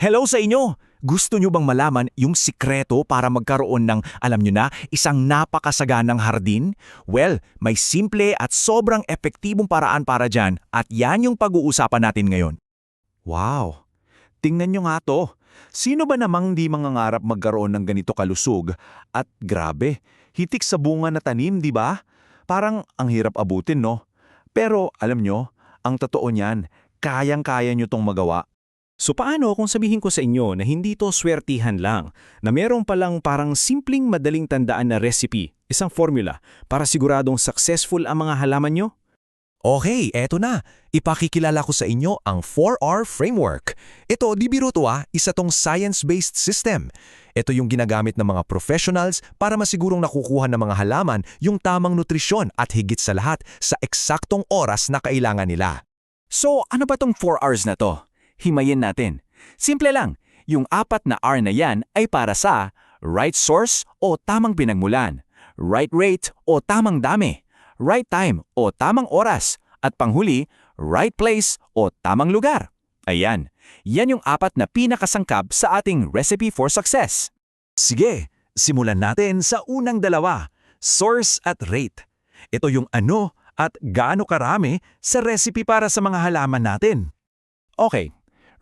Hello sa inyo! Gusto nyo bang malaman yung sikreto para magkaroon ng, alam nyo na, isang napakasaganang hardin? Well, may simple at sobrang epektibong paraan para dyan at yan yung pag-uusapan natin ngayon. Wow! Tingnan nyo nga to. Sino ba namang di mangangarap magkaroon ng ganito kalusog? At grabe, hitik sa bunga na tanim, di ba? Parang ang hirap abutin, no? Pero alam nyo, ang totoo niyan, kayang-kaya nyo tong magawa. So paano kung sabihin ko sa inyo na hindi to swertihan lang, na meron palang parang simpleng madaling tandaan na recipe, isang formula, para siguradong successful ang mga halaman nyo? Okay, eto na. Ipakikilala ko sa inyo ang 4R Framework. Ito, di biro to isa tong science-based system. Ito yung ginagamit ng mga professionals para masigurong nakukuha ng mga halaman yung tamang nutrisyon at higit sa lahat sa eksaktong oras na kailangan nila. So, ano ba tong 4 Rs na to? Himayin natin. Simple lang, yung 4 na R na yan ay para sa right source o tamang pinagmulan, right rate o tamang dami, right time o tamang oras, at panghuli, right place o tamang lugar. Ayan, yan yung 4 na pinakasangkap sa ating recipe for success. Sige, simulan natin sa unang dalawa, source at rate. Ito yung ano at gaano karami sa recipe para sa mga halaman natin. Okay,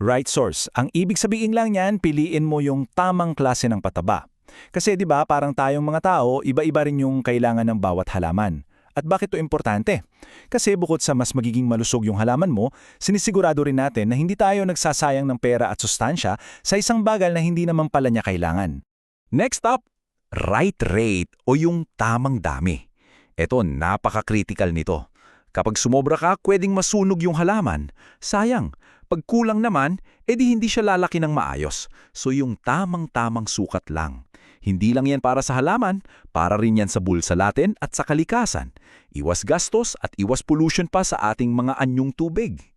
right source. Ang ibig sabihin lang niyan, piliin mo yung tamang klase ng pataba. Kasi 'di ba, parang tayong mga tao, iba-iba rin yung kailangan ng bawat halaman. At bakit ito importante? Kasi bukod sa mas magiging malusog yung halaman mo, sinisigurado rin natin na hindi tayo nagsasayang ng pera at sustansya sa isang bagay na hindi naman pala niya kailangan. Next up, right rate o yung tamang dami. Ito, napaka-critical nito. Kapag sumobra ka, pwedeng masunog yung halaman. Sayang. Pag kulang naman, edi hindi siya lalaki ng maayos. So yung tamang-tamang sukat lang. Hindi lang yan para sa halaman, para rin yan sa bulsa natin at sa kalikasan. Iwas gastos at iwas pollution pa sa ating mga anyong tubig.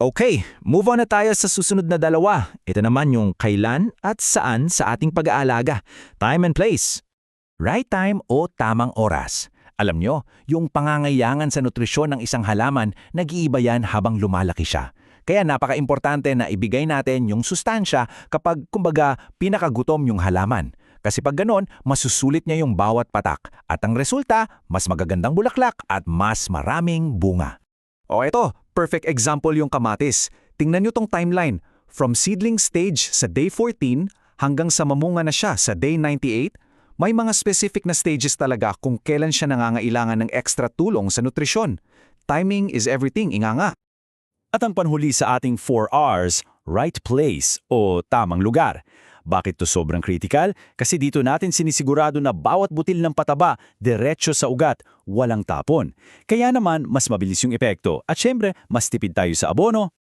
Okay, move on na tayo sa susunod na dalawa. Ito naman yung kailan at saan sa ating pag-aalaga. Time and place. Right time o tamang oras. Alam nyo, yung pangangailangan sa nutrisyon ng isang halaman, nag-iiba yan habang lumalaki siya. Kaya napaka-importante na ibigay natin yung sustansya kapag, kumbaga, pinakagutom yung halaman. Kasi pag ganon, masusulit niya yung bawat patak. At ang resulta, mas magagandang bulaklak at mas maraming bunga. O eto, perfect example yung kamatis. Tingnan nyo tong timeline. From seedling stage sa day 14 hanggang sa mamunga na siya sa day 98, may mga specific na stages talaga kung kailan siya nangangailangan ng extra tulong sa nutrisyon. Timing is everything, inga nga. At ang panhuli sa ating 4 Rs, right place o tamang lugar. Bakit to sobrang critical? Kasi dito natin sinisigurado na bawat butil ng pataba, diretso sa ugat, walang tapon. Kaya naman, mas mabilis yung epekto at syempre, mas tipid tayo sa abono.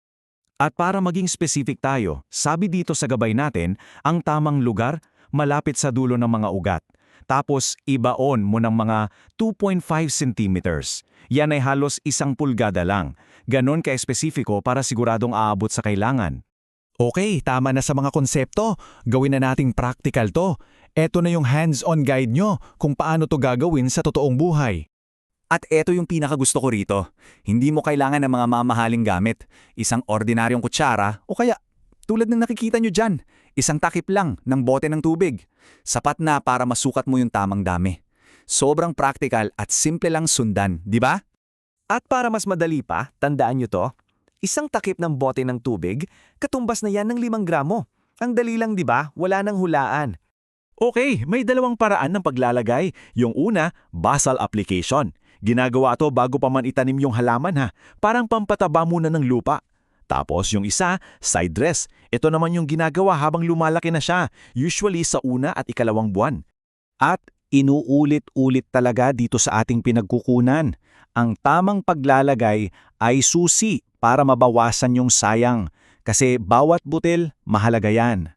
At para maging specific tayo, sabi dito sa gabay natin, ang tamang lugar, malapit sa dulo ng mga ugat. Tapos, ibaon mo ng mga 2.5 centimeters. Yan ay halos 1 pulgada lang. Ganon ka-espesifiko para siguradong aabot sa kailangan. Okay, tama na sa mga konsepto. Gawin na nating practical to. Eto na yung hands-on guide nyo kung paano to gagawin sa totoong buhay. At eto yung pinakagusto ko rito. Hindi mo kailangan ng mga mamahaling gamit. Isang ordinaryong kutsara o kaya tulad ng nakikita nyo dyan, isang takip lang ng bote ng tubig. Sapat na para masukat mo yung tamang dami. Sobrang practical at simple lang sundan, di ba? At para mas madali pa, tandaan nyo to, isang takip ng bote ng tubig, katumbas na yan ng 5 gramo. Ang dali lang, di ba? Wala nang hulaan. Okay, may 2 paraan ng paglalagay. Yung una, basal application. Ginagawa to bago pa man itanim yung halaman ha. Parang pampataba muna ng lupa. Tapos yung isa, side dress. Ito naman yung ginagawa habang lumalaki na siya, usually sa una at ikalawang buwan. At inuulit-ulit talaga dito sa ating pinagkukunan. Ang tamang paglalagay ay susi para mabawasan yung sayang. Kasi bawat butil, mahalaga yan.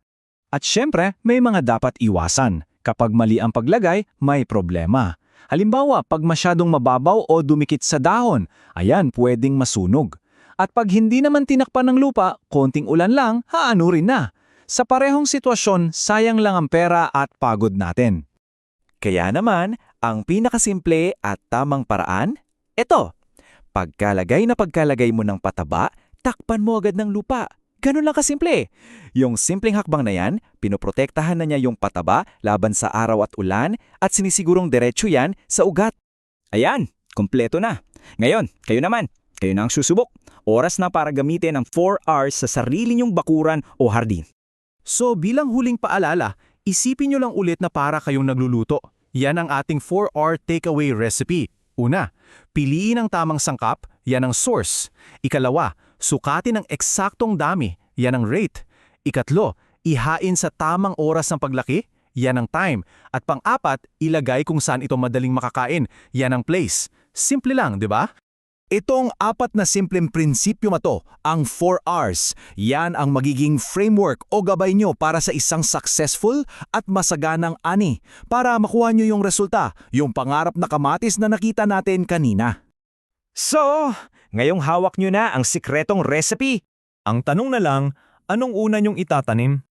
At syempre, may mga dapat iwasan. Kapag mali ang paglagay, may problema. Halimbawa, pag masyadong mababaw o dumikit sa dahon, ayan, pwedeng masunog. At pag hindi naman tinakpan ng lupa, konting ulan lang, haano rin na. Sa parehong sitwasyon, sayang lang ang pera at pagod natin. Kaya naman, ang pinakasimple at tamang paraan, ito. Pagkalagay na pagkalagay mo ng pataba, takpan mo agad ng lupa. Ganun lang kasimple. Yung simpleng hakbang na yan, pinoprotektahan na niya yung pataba laban sa araw at ulan at sinisigurong diretso yan sa ugat. Ayan, kompleto na. Ngayon, kayo naman. Kayo na ang susubok. Oras na para gamitin ang 4 R's sa sarili niyong bakuran o hardin. So bilang huling paalala, isipin nyo lang ulit na para kayong nagluluto. Yan ang ating 4R takeaway recipe. Una, piliin ang tamang sangkap, yan ang source. Ikalawa, sukatin ang eksaktong dami, yan ang rate. Ikatlo, ihain sa tamang oras ng paglaki, yan ang time. At pang-apat, ilagay kung saan ito madaling makakain, yan ang place. Simple lang, di ba? Itong 4 na simpleng prinsipyo to, ang 4 R's, yan ang magiging framework o gabay nyo para sa isang successful at masaganang ani para makuha nyo yung resulta, yung pangarap na kamatis na nakita natin kanina. So, ngayong hawak niyo na ang sikretong recipe. Ang tanong na lang, anong una nyong itatanim?